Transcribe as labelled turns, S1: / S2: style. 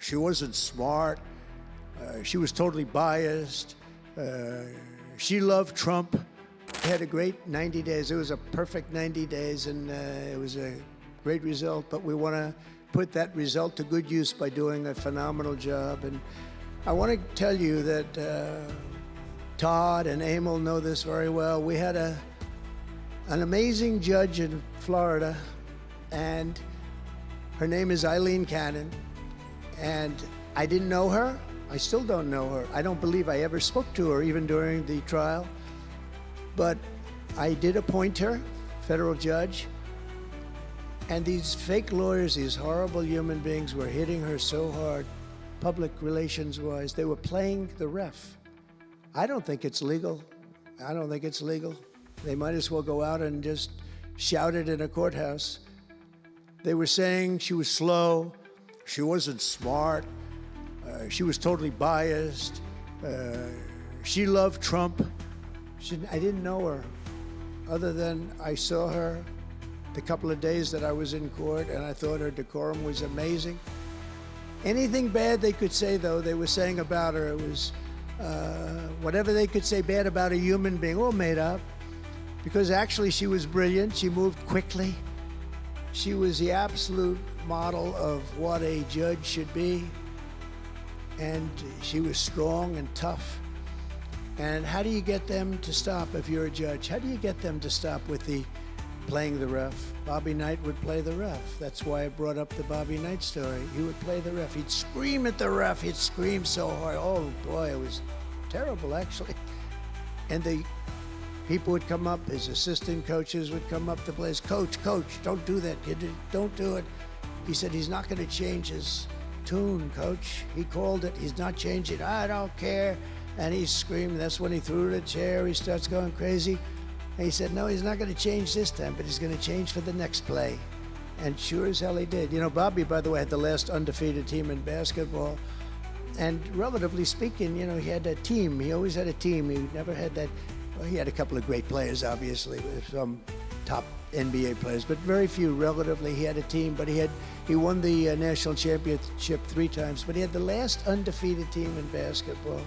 S1: She wasn't smart. She was totally biased. She loved Trump. Had a great 90 days. It was a perfect 90 days, and it was a great result. But we want to put that result to good use by doing a phenomenal job. And I want to tell you that Todd and Emil know this very well. We had an amazing judge in Florida, and her name is Eileen Cannon. And I didn't know her. I still don't know her. I don't believe I ever spoke to her, even during the trial. But I did appoint her federal judge. And these fake lawyers, these horrible human beings, were hitting her so hard, public relations-wise. They were playing the ref. I don't think it's legal. I don't think it's legal. They might as well go out and just shout it in a courthouse. They were saying she was slow, she wasn't smart, she was totally biased, she loved Trump. I didn't know her, other than I saw her the couple of days that I was in court, and I thought her decorum was amazing. Anything bad they could say, though, they were saying about her, it was whatever they could say bad about a human being, all made up. Because actually she was brilliant, she moved quickly. She was the absolute model of what a judge should be. And she was strong and tough. And how do you get them to stop if you're a judge? How do you get them to stop with the playing the ref? Bobby Knight would play the ref. That's why I brought up the Bobby Knight story. He would play the ref. He'd scream at the ref. He'd scream so hard. Oh boy, it was terrible, actually. And the people would come up, his assistant coaches would come up to players. Coach, don't do that. Don't do it. He said he's not going to change his tune, coach. He called it. He's not changing. I don't care. And he's screaming. That's when he threw the chair. He starts going crazy. And he said, no, he's not going to change this time, but he's going to change for the next play. And sure as hell he did. You know, Bobby, by the way, had the last undefeated team in basketball. And relatively speaking, you know, he had a team. He always had a team. He never had that. Well, he had a couple of great players, obviously, some top NBA players, but very few relatively. He had a team, but he won the national championship 3 times, but he had the last undefeated team in basketball.